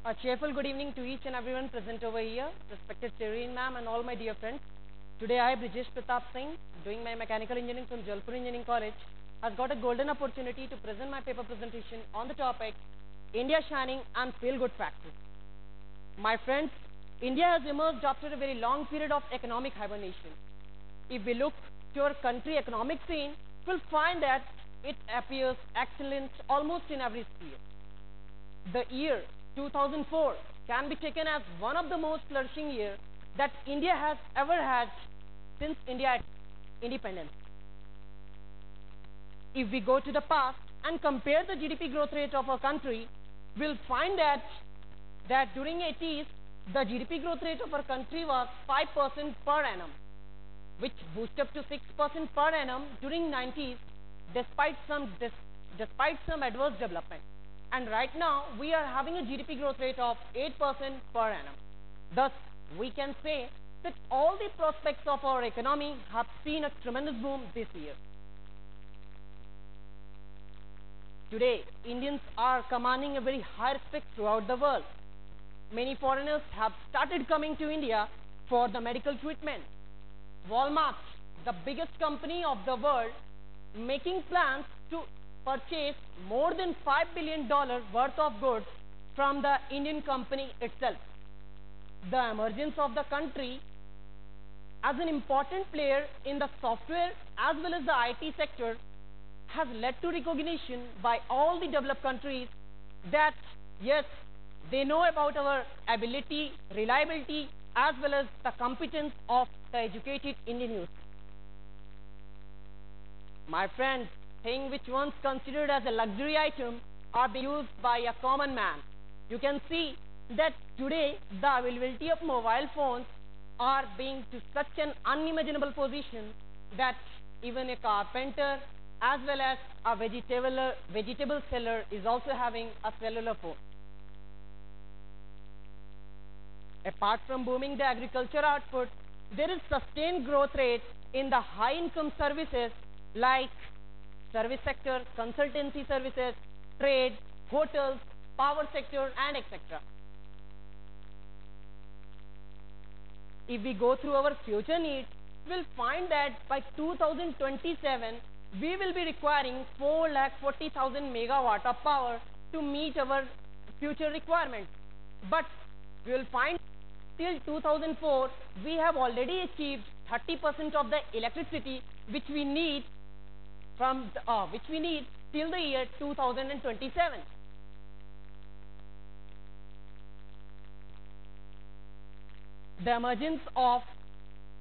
A cheerful good evening to each and everyone present over here, respected Shireen ma'am and all my dear friends. Today I, Brijesh Pratap Singh, doing my mechanical engineering from Jalpur Engineering College, has got a golden opportunity to present my paper presentation on the topic India Shining and Feel Good Factor. My friends, India has emerged after a very long period of economic hibernation. If we look to our country economic scene, we'll find that it appears excellent almost in every sphere. The year 2004 can be taken as one of the most flourishing years that India has ever had since India independence. If we go to the past and compare the GDP growth rate of our country, we'll find that during 80s, the GDP growth rate of our country was 5% per annum, which boosted up to 6% per annum during 90s, despite some adverse development. And right now, we are having a GDP growth rate of 8% per annum. Thus, we can say that all the prospects of our economy have seen a tremendous boom this year. Today, Indians are commanding a very high respect throughout the world. Many foreigners have started coming to India for the medical treatment. Walmart, the biggest company of the world, making plans to purchase more than $5 billion worth of goods from the Indian company itself. The emergence of the country as an important player in the software as well as the IT sector has led to recognition by all the developed countries that yes, they know about our ability, reliability, as well as the competence of the educated Indian youth. My friends, things which once considered as a luxury item are being used by a common man. You can see that today the availability of mobile phones are being to such an unimaginable position that even a carpenter as well as a vegetable seller is also having a cellular phone. Apart from booming the agriculture output, there is sustained growth rate in the high income services like service sector, consultancy services, trade, hotels, power sector, and etc. If we go through our future needs, we'll find that by 2027, we will be requiring 440,000 megawatt of power to meet our future requirements. But we will find till 2004, we have already achieved 30% of the electricity which we need till the year 2027. The emergence of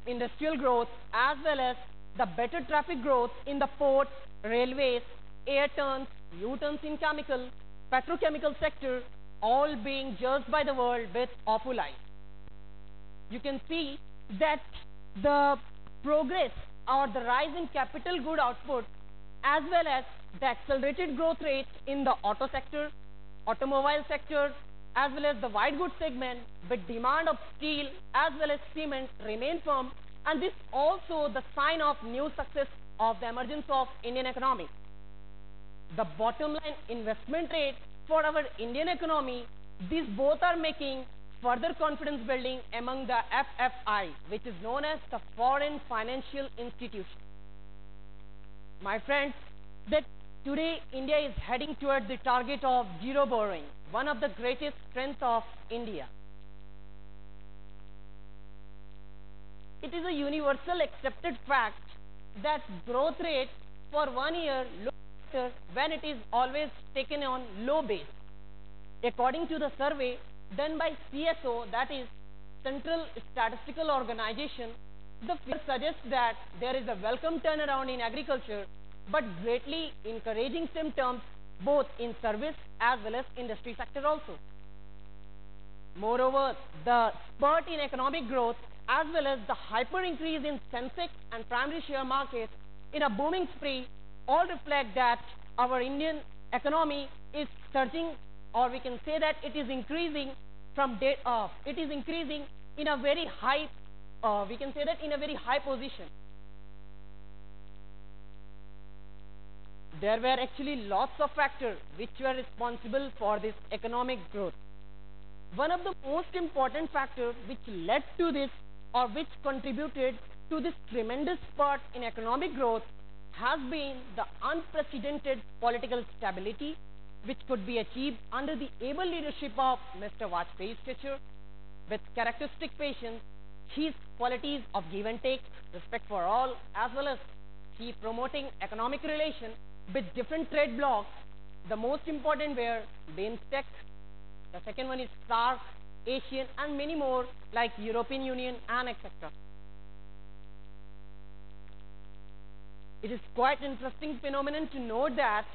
industrial growth as well as the better traffic growth in the ports, railways, air turns, U-turns in chemical, petrochemical sector, all being judged by the world with awful eyes. You can see that the progress or the rise in capital good output as well as the accelerated growth rate in the auto sector, automobile sector, as well as the white goods segment with demand of steel as well as cement remain firm, and this also the sign of new success of the emergence of Indian economy. The bottom line investment rate for our Indian economy, these both are making further confidence building among the FFI, which is known as the Foreign Financial Institution. My friends, that today India is heading towards the target of zero borrowing, one of the greatest strengths of India. It is a universal accepted fact that growth rate for 1 year low when it is always taken on low base. According to the survey done by CSO, that is Central Statistical Organization, the figure suggests that there is a welcome turnaround in agriculture, but greatly encouraging symptoms both in service as well as industry sector also. Moreover, the spurt in economic growth as well as the hyper increase in Sensex and primary share markets in a booming spree all reflect that our Indian economy is surging, or we can say that it is increasing in a very high position. There were actually lots of factors which were responsible for this economic growth. One of the most important factors which led to this or which contributed to this tremendous spurt in economic growth has been the unprecedented political stability which could be achieved under the able leadership of Mr. Vajpayee's stature. With characteristic patience, his qualities of give and take, respect for all, as well as he promoting economic relation with different trade blocs. The most important were BIMSTEC, the second one is SAARC, Asian, and many more like European Union and etc. It is quite interesting phenomenon to note that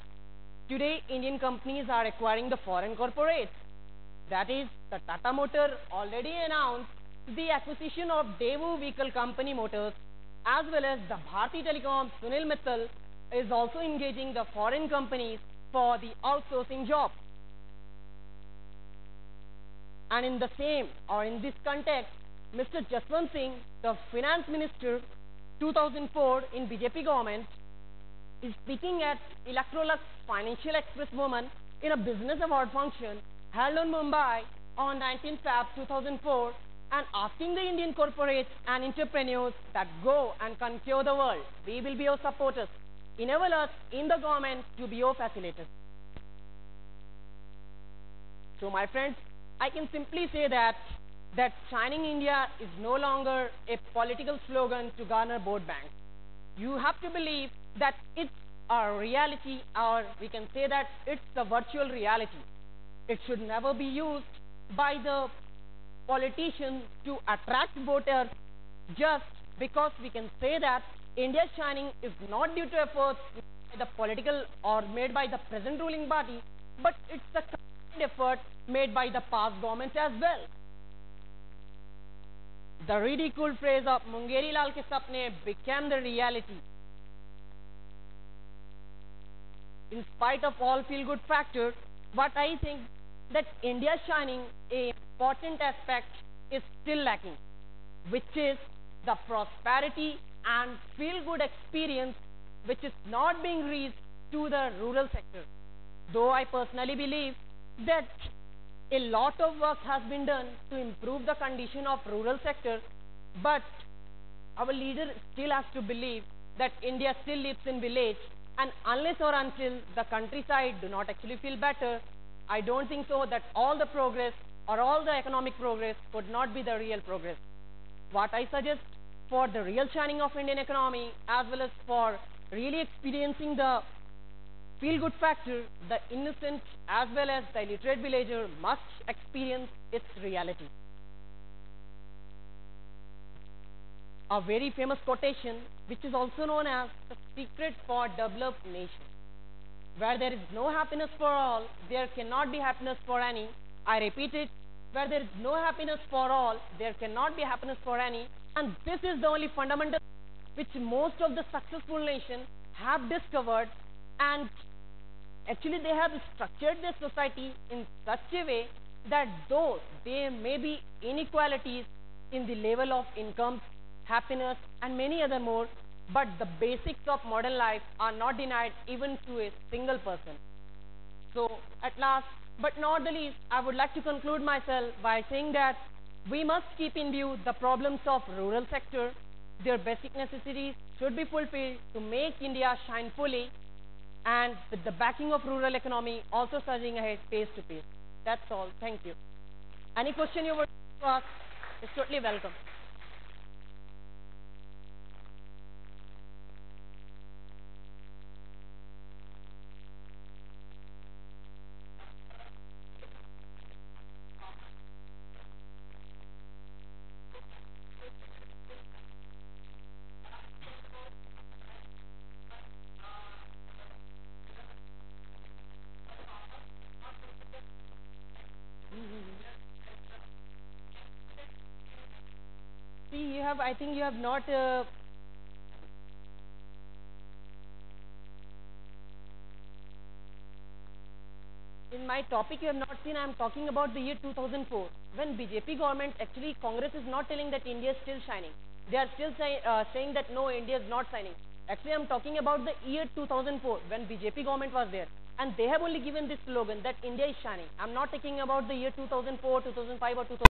today Indian companies are acquiring the foreign corporates. That is, the Tata Motor already announced the acquisition of Daewoo Vehicle Company Motors, as well as the Bharti Telecom Sunil Mittal is also engaging the foreign companies for the outsourcing job. And in the same or in this context, Mr. Jaswant Singh, the Finance Minister 2004 in BJP government, is speaking at Electrolux Financial Express Women in a business award function held in Mumbai on 19th Feb 2004 and asking the Indian corporates and entrepreneurs that go and conquer the world. We will be your supporters. Enable us in the government to be your facilitators. So my friends, I can simply say that Shining India is no longer a political slogan to garner vote banks. You have to believe that it's a reality, or we can say that it's the virtual reality. It should never be used by the politicians to attract voters just because we can say that India's shining is not due to efforts by the political or made by the present ruling party, but it's the effort made by the past governments as well. The ridiculed phrase of Mungeri Lal ke sapne became the reality. In spite of all feel-good factors, what I think that India's shining, a important aspect is still lacking, which is the prosperity and feel-good experience which is not being reached to the rural sector. Though I personally believe that a lot of work has been done to improve the condition of rural sector, but our leader still has to believe that India still lives in village, and unless or until the countryside do not actually feel better, I don't think so that all the progress or all the economic progress could not be the real progress. What I suggest for the real shining of Indian economy, as well as for really experiencing the feel-good factor, the innocent as well as the illiterate villager must experience its reality. A very famous quotation, which is also known as the secret for developed nation. Where there is no happiness for all, there cannot be happiness for any. I repeat it, where there is no happiness for all, there cannot be happiness for any. And this is the only fundamental which most of the successful nations have discovered, and actually they have structured their society in such a way that though there may be inequalities in the level of income, happiness and many other more, but the basics of modern life are not denied even to a single person. So at last, but not the least, I would like to conclude myself by saying that we must keep in view the problems of rural sector. Their basic necessities should be fulfilled to make India shine fully, and with the backing of rural economy also surging ahead pace to pace. That's all. Thank you. Any question you would ask is totally welcome. See, you have, I think you have not in my topic you have not seen. I am talking about the year 2004 when BJP government, actually Congress is not telling that India is still shining. They are still saying that no, India is not shining. Actually, I am talking about the year 2004 when BJP government was there. And they have only given this slogan that India is shining. I'm not talking about the year 2004, 2005 or 2000.